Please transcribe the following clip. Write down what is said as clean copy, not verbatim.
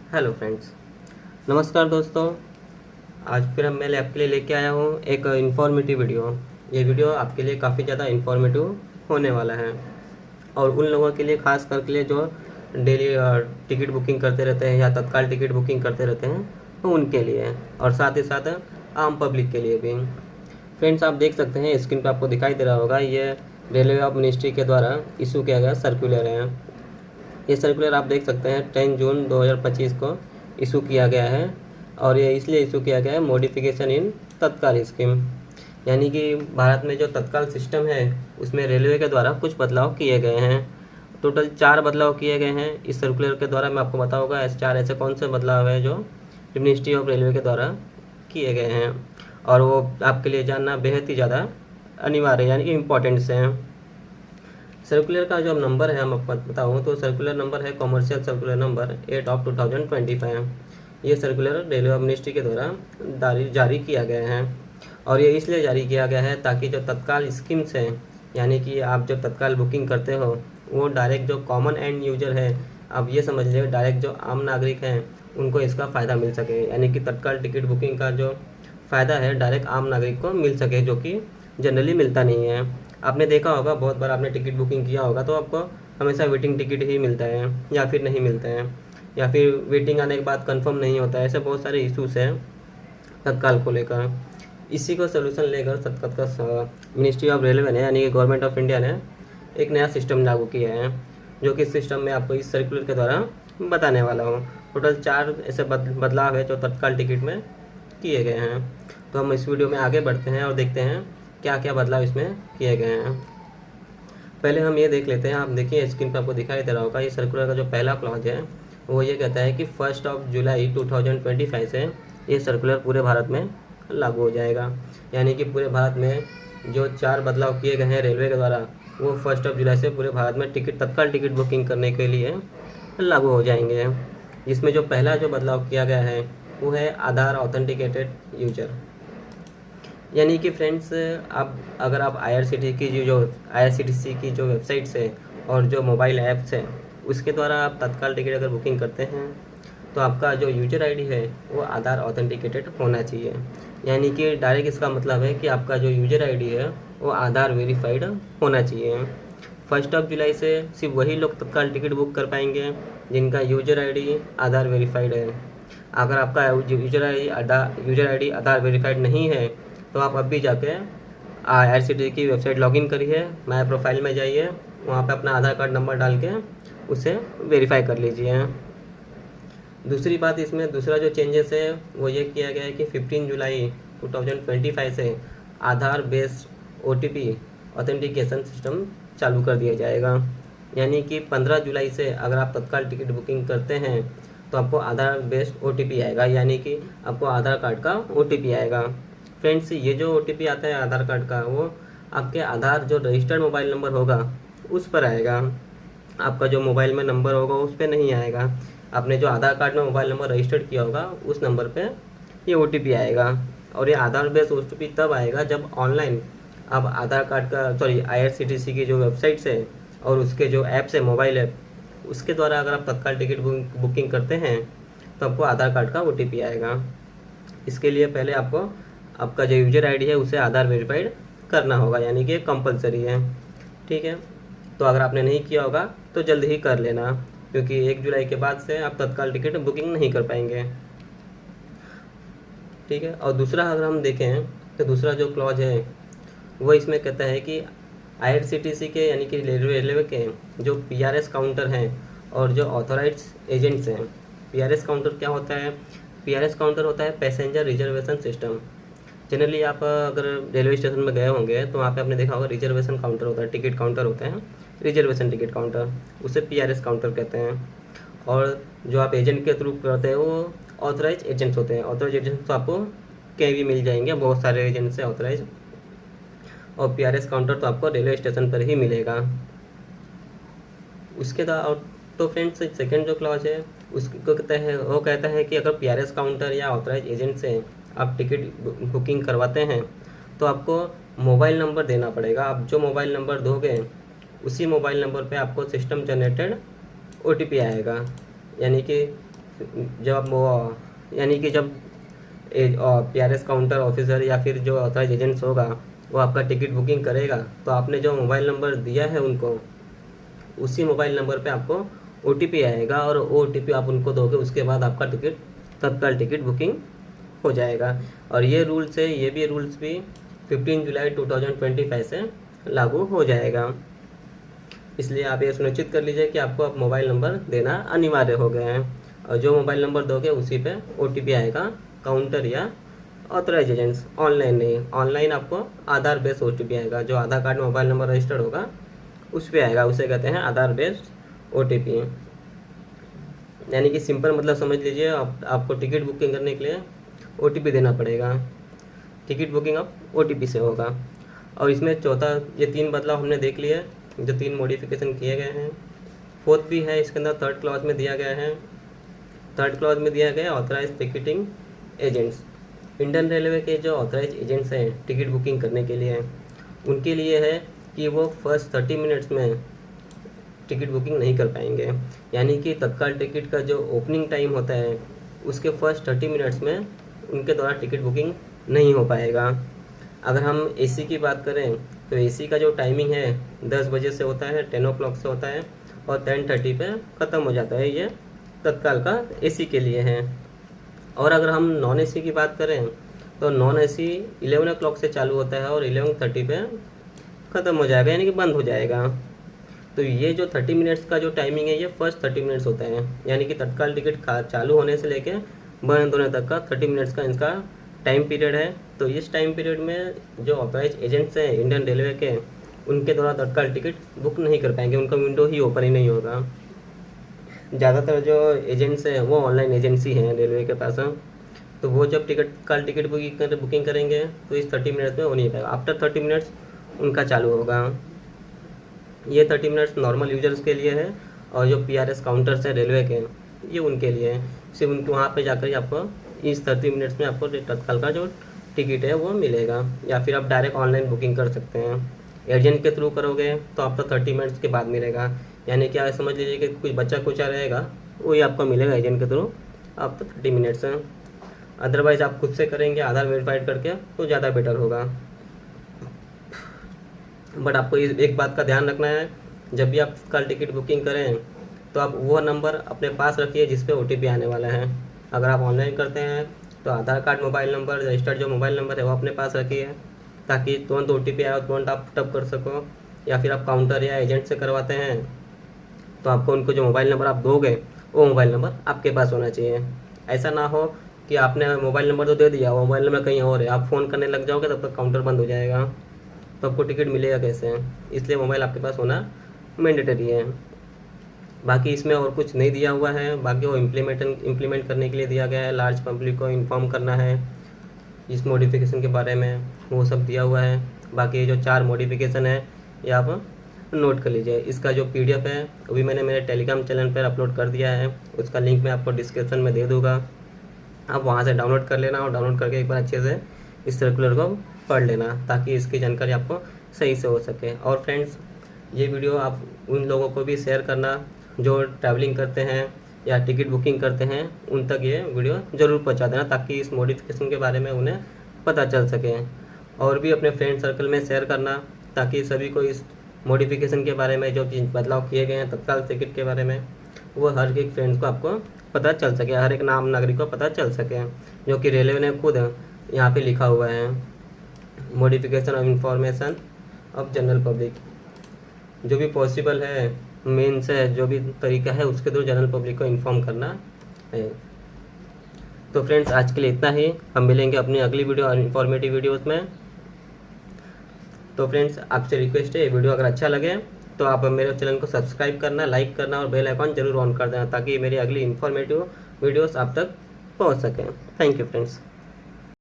Hello friends, नमस्कार दोस्तों। आज फिर मैं आपके लिए लेके आया हूँ एक इन्फॉर्मेटिव वीडियो। ये वीडियो आपके लिए काफ़ी ज़्यादा इन्फॉर्मेटिव होने वाला है और उन लोगों के लिए खास करके लिए जो डेली टिकट बुकिंग करते रहते हैं या तत्काल टिकट बुकिंग करते रहते हैं, तो उनके लिए और साथ ही साथ आम पब्लिक के लिए भी। फ्रेंड्स, आप देख सकते हैं स्क्रीन पर आपको दिखाई दे रहा होगा, ये रेलवे ऑफ मिनिस्ट्री के द्वारा इशू किया गया सर्कुलर है। ये सर्कुलर आप देख सकते हैं 10 जून 2025 को इशू किया गया है और ये इसलिए इशू किया गया है मॉडिफिकेशन इन तत्काल स्कीम, यानी कि भारत में जो तत्काल सिस्टम है उसमें रेलवे के द्वारा कुछ बदलाव किए गए हैं। टोटल 4 बदलाव किए गए हैं इस सर्कुलर के द्वारा। मैं आपको बताऊंगा ऐसे 4 ऐसे कौन से बदलाव है जो मिनिस्ट्री ऑफ रेलवे के द्वारा किए गए हैं और वो आपके लिए जानना बेहद ही ज़्यादा अनिवार्य यानी कि इम्पोर्टेंट्स हैं। सर्कुलर का जो नंबर है हम आपको बताऊँ तो सर्कुलर नंबर है कॉमर्शियल सर्कुलर नंबर 8/2025। ये सर्कुलर रेलवे मिनिस्ट्री के द्वारा जारी किया गया है और ये इसलिए जारी किया गया है ताकि जो तत्काल स्कीम्स हैं, यानी कि आप जो तत्काल बुकिंग करते हो वो डायरेक्ट जो कॉमन एंड यूजर है, आप ये समझ लीजिए डायरेक्ट जो आम नागरिक हैं उनको इसका फ़ायदा मिल सके, यानी कि तत्काल टिकट बुकिंग का जो फ़ायदा है डायरेक्ट आम नागरिक को मिल सके, जो कि जनरली मिलता नहीं है। आपने देखा होगा, बहुत बार आपने टिकट बुकिंग किया होगा तो आपको हमेशा वेटिंग टिकट ही मिलता है या फिर नहीं मिलता है या फिर वेटिंग आने के बाद कंफर्म नहीं होता है। ऐसे बहुत सारे इश्यूज हैं तत्काल को लेकर। इसी को सोल्यूशन लेकर तत्काल मिनिस्ट्री ऑफ रेलवे ने यानी कि गवर्नमेंट ऑफ इंडिया ने एक नया सिस्टम लागू किया है, जो कि सिस्टम में आपको इस सर्कुलर के द्वारा बताने वाला हूँ। टोटल 4 ऐसे बदलाव है जो तत्काल टिकट में किए गए हैं। तो हम इस वीडियो में आगे बढ़ते हैं और देखते हैं क्या क्या बदलाव इसमें किए गए हैं। पहले हम ये देख लेते हैं। आप देखिए स्क्रीन पर आपको दिखाई दे रहा होगा, ये सर्कुलर का जो पहला क्लॉज है वो ये कहता है कि 1 जुलाई 2025 से ये सर्कुलर पूरे भारत में लागू हो जाएगा, यानी कि पूरे भारत में जो 4 बदलाव किए गए हैं रेलवे के द्वारा वो 1 जुलाई से पूरे भारत में तत्काल टिकट बुकिंग करने के लिए लागू हो जाएंगे। इसमें जो पहला जो बदलाव किया गया है वो है आधार ऑथेंटिकेटेड यूजर, यानी कि फ्रेंड्स अगर आप आईआरसीटीसी की जो वेबसाइट्स है और जो मोबाइल ऐप्स हैं उसके द्वारा आप तत्काल टिकट अगर बुकिंग करते हैं तो आपका जो यूजर आईडी है वो आधार ऑथेंटिकेटेड होना चाहिए। यानी कि डायरेक्ट इसका मतलब है कि आपका जो यूजर आईडी है वो आधार वेरीफाइड होना चाहिए। 1 जुलाई से सिर्फ वही लोग तत्काल टिकट बुक कर पाएंगे जिनका यूजर आईडी आधार वेरीफाइड है। अगर आपका यूजर आईडी आधार वेरीफाइड नहीं है तो आप अभी जाके आईआरसीटीसी की वेबसाइट लॉगिन करिए, माय प्रोफाइल में जाइए, वहाँ पे अपना आधार कार्ड नंबर डाल के उसे वेरीफाई कर लीजिए। दूसरी बात, इसमें दूसरा जो चेंजेस है वो ये किया गया है कि 15 जुलाई 2025 से आधार बेस्ड ओटीपी ऑथेंटिकेशन सिस्टम चालू कर दिया जाएगा। यानी कि 15 जुलाई से अगर आप तत्काल टिकट बुकिंग करते हैं तो आपको आधार बेस्ड ओटीपी आएगा, यानी कि आपको आधार कार्ड का ओटीपी आएगा। फ्रेंड्स, ये जो ओटीपी आता है आधार कार्ड का वो आपके आधार जो रजिस्टर्ड मोबाइल नंबर होगा उस पर आएगा। आपका जो मोबाइल में नंबर होगा उस पर नहीं आएगा। आपने जो आधार कार्ड में मोबाइल नंबर रजिस्टर्ड किया होगा उस नंबर पे ये ओटीपी आएगा। और ये आधार बेस्ड ओटीपी तब आएगा जब ऑनलाइन आप आधार कार्ड का आईआरसीटीसी की जो वेबसाइट्स है और उसके जो ऐप्स है मोबाइल ऐप उसके द्वारा अगर आप तत्काल टिकट बुकिंग करते हैं तो आपको आधार कार्ड का ओटीपी आएगा। इसके लिए पहले आपको आपका जो यूजर आईडी है उसे आधार वेरीफाइड करना होगा, यानी कि कंपलसरी है। ठीक है, तो अगर आपने नहीं किया होगा तो जल्द ही कर लेना, क्योंकि 1 जुलाई के बाद से आप तत्काल टिकट बुकिंग नहीं कर पाएंगे। ठीक है, और दूसरा अगर हम देखें तो दूसरा जो क्लॉज है वो इसमें कहता है कि आईआरसीटीसी के यानी कि रेलवे के जो पीआरएस काउंटर हैं और जो ऑथोराइज एजेंट्स हैं। पीआरएस काउंटर क्या होता है? पीआरएस काउंटर होता है पैसेंजर रिजर्वेशन सिस्टम। जनरली आप अगर रेलवे स्टेशन में गए होंगे तो वहाँ पे आपने देखा होगा रिजर्वेशन काउंटर होता है, टिकट काउंटर होते हैं, रिजर्वेशन टिकट काउंटर, उसे पीआरएस काउंटर कहते हैं। और जो आप एजेंट के थ्रू करते हैं वो ऑथराइज एजेंट्स होते हैं। ऑथराइज एजेंट्स तो आपको कहीं भी मिल जाएंगे, बहुत सारे एजेंट्स हैं ऑथराइज। और पीआरएस काउंटर तो आपको रेलवे स्टेशन पर ही मिलेगा। उसके बाद तो फ्रेंड्स सेकंड जो क्लॉज है उसको कहता है कि अगर पीआरएस काउंटर या ऑथराइज एजेंट से आप टिकट बुकिंग करवाते हैं तो आपको मोबाइल नंबर देना पड़ेगा। आप जो मोबाइल नंबर दोगे उसी मोबाइल नंबर पे आपको सिस्टम जनरेटेड ओटीपी आएगा, यानी कि जब आप वो यानी कि जब PRS काउंटर ऑफिसर या फिर जो ऑथराइज एजेंट्स होगा वो आपका टिकट बुकिंग करेगा, तो आपने जो मोबाइल नंबर दिया है उनको, उसी मोबाइल नंबर पे आपको OTP आएगा और OTP आप उनको दोगे, उसके बाद आपका टिकट तत्काल टिकट बुकिंग हो जाएगा। और ये रूल्स है, ये भी रूल्स भी 15 जुलाई 2025 से लागू हो जाएगा। इसलिए आप ये सुनिश्चित कर लीजिए कि आपको अब मोबाइल नंबर देना अनिवार्य हो गया है, और जो मोबाइल नंबर दोगे उसी पे OTP आएगा, काउंटर या ऑथराइज एजेंट्स, ऑनलाइन नहीं। ऑनलाइन आपको आधार बेस्ड OTP आएगा, जो आधार कार्ड में मोबाइल नंबर रजिस्टर्ड होगा उस पर आएगा, उसे कहते हैं आधार बेस्ड OTP। यानी कि सिंपल मतलब समझ लीजिए, आपको टिकट बुकिंग करने के लिए OTP देना पड़ेगा, टिकट बुकिंग अब OTP से होगा। और इसमें चौथा, ये 3 बदलाव हमने देख लिए, जो 3 मॉडिफिकेशन किए गए हैं। फोर्थ भी है इसके अंदर, थर्ड क्लॉज में दिया गया है। थर्ड क्लॉज में दिया गया authorise ticketing agents. Indian railway के जो ऑथराइज एजेंट्स हैं टिकट बुकिंग करने के लिए, उनके लिए है कि वो फर्स्ट 30 मिनट्स में टिकट बुकिंग नहीं कर पाएंगे। यानी कि तत्काल टिकट का जो ओपनिंग टाइम होता है उसके फर्स्ट 30 मिनट्स में उनके द्वारा टिकट बुकिंग नहीं हो पाएगा। अगर हम AC की बात करें तो AC का जो टाइमिंग है 10 बजे से होता है, 10 o'clock से होता है और 10:30 पे ख़त्म हो जाता है। ये तत्काल का AC के लिए है। और अगर हम नॉन AC की बात करें तो नॉन AC 11 o'clock से चालू होता है और 11:30 पे ख़त्म हो जाएगा, यानी कि बंद हो जाएगा। तो ये जो 30 मिनट्स का जो टाइमिंग है ये फर्स्ट 30 मिनट्स होता है, यानी कि तत्काल टिकट चालू होने से लेके बंद होने तक का 30 मिनट्स का इसका टाइम पीरियड है। तो इस टाइम पीरियड में जो ऑथराइज एजेंट्स हैं इंडियन रेलवे के, उनके द्वारा तत्काल टिकट बुक नहीं कर पाएंगे, उनका विंडो ही ओपन ही नहीं होगा। ज़्यादातर जो एजेंट्स हैं वो ऑनलाइन एजेंसी हैं रेलवे के पास, तो वो जब टिकट बुकिंग करेंगे तो इस 30 मिनट्स में हो नहीं पाएगा। आफ्टर 30 मिनट्स उनका चालू होगा। ये 30 मिनट्स नॉर्मल यूजर्स के लिए है, और जो PRS काउंटर्स हैं रेलवे के, ये उनके लिए है। सिर्फ उनके वहाँ पे जाकर ही आपको इस 30 मिनट्स में आपको तत्काल का जो टिकट है वो मिलेगा, या फिर आप डायरेक्ट ऑनलाइन बुकिंग कर सकते हैं। एजेंट के थ्रू करोगे तो आपको 30 मिनट्स के बाद मिलेगा, यानी कि समझ लीजिए कि कुछ बच्चा कुचा रहेगा वही आपको मिलेगा एजेंट के थ्रू, आप तो 30 मिनट्स हैं। अदरवाइज़ आप खुद से करेंगे आधार वेरीफाइड करके तो ज़्यादा बेटर होगा। बट आपको एक बात का ध्यान रखना है, जब भी आप कल टिकट बुकिंग करें तो आप वो नंबर अपने पास रखिए जिस पे OTP आने वाला है। अगर आप ऑनलाइन करते हैं तो आधार कार्ड मोबाइल नंबर, रजिस्टर्ड जो मोबाइल नंबर है वो अपने पास रखिए, ताकि तुरंत OTP आए और तुरंत आप टप कर सको। या फिर आप काउंटर या एजेंट से करवाते हैं तो आपको उनको जो मोबाइल नंबर आप दोगे वो मोबाइल नंबर आपके पास होना चाहिए। ऐसा ना हो कि आपने मोबाइल नंबर तो दे दिया, वो मोबाइल नंबर कहीं और है, आप फ़ोन करने लग जाओगे तब तक काउंटर बंद हो जाएगा, तो आपको टिकट मिलेगा कैसे। इसलिए मोबाइल आपके पास होना मैंडेटरी है। बाकी इसमें और कुछ नहीं दिया हुआ है, बाकी वो इम्प्लीमेंट करने के लिए दिया गया है। लार्ज पब्लिक को इन्फॉर्म करना है इस मॉडिफिकेशन के बारे में, वो सब दिया हुआ है। बाकी ये जो 4 मॉडिफिकेशन है ये आप नोट कर लीजिए। इसका जो PDF है वो भी मैंने मेरे टेलीग्राम चैनल पर अपलोड कर दिया है, उसका लिंक मैं आपको डिस्क्रिप्शन में दे दूँगा, आप वहाँ से डाउनलोड कर लेना और डाउनलोड करके एक बार अच्छे से इस सर्कुलर को पढ़ लेना, ताकि इसकी जानकारी आपको सही से हो सके। और फ्रेंड्स, ये वीडियो आप उन लोगों को भी शेयर करना जो ट्रैवलिंग करते हैं या टिकट बुकिंग करते हैं, उन तक ये वीडियो ज़रूर पहुंचा देना, ताकि इस मॉडिफिकेशन के बारे में उन्हें पता चल सके। और भी अपने फ्रेंड सर्कल में शेयर करना, ताकि सभी को इस मॉडिफिकेशन के बारे में, जो बदलाव किए गए हैं तत्काल टिकट के बारे में, वो हर एक फ्रेंड्स को आपको पता चल सके, हर एक नाम नागरिक को पता चल सके, जो कि रेलवे ने खुद यहाँ पे लिखा हुआ है, modification of information of general public. जो भी पॉसिबल है, मेंस है, जो भी तरीका है उसके थ्रू जनरल पब्लिक को इन्फॉर्म करना है। तो फ्रेंड्स, आज के लिए इतना ही, हम मिलेंगे अपनी अगली वीडियो और इन्फॉर्मेटिव वीडियोस में। तो फ्रेंड्स, आपसे रिक्वेस्ट है, ये वीडियो अगर अच्छा लगे तो आप मेरे चैनल को सब्सक्राइब करना, लाइक करना और बेल आइकॉन जरूर ऑन कर देना, ताकि मेरी अगली इन्फॉर्मेटिव वीडियोस आप तक पहुंच सकें। Thank you friends.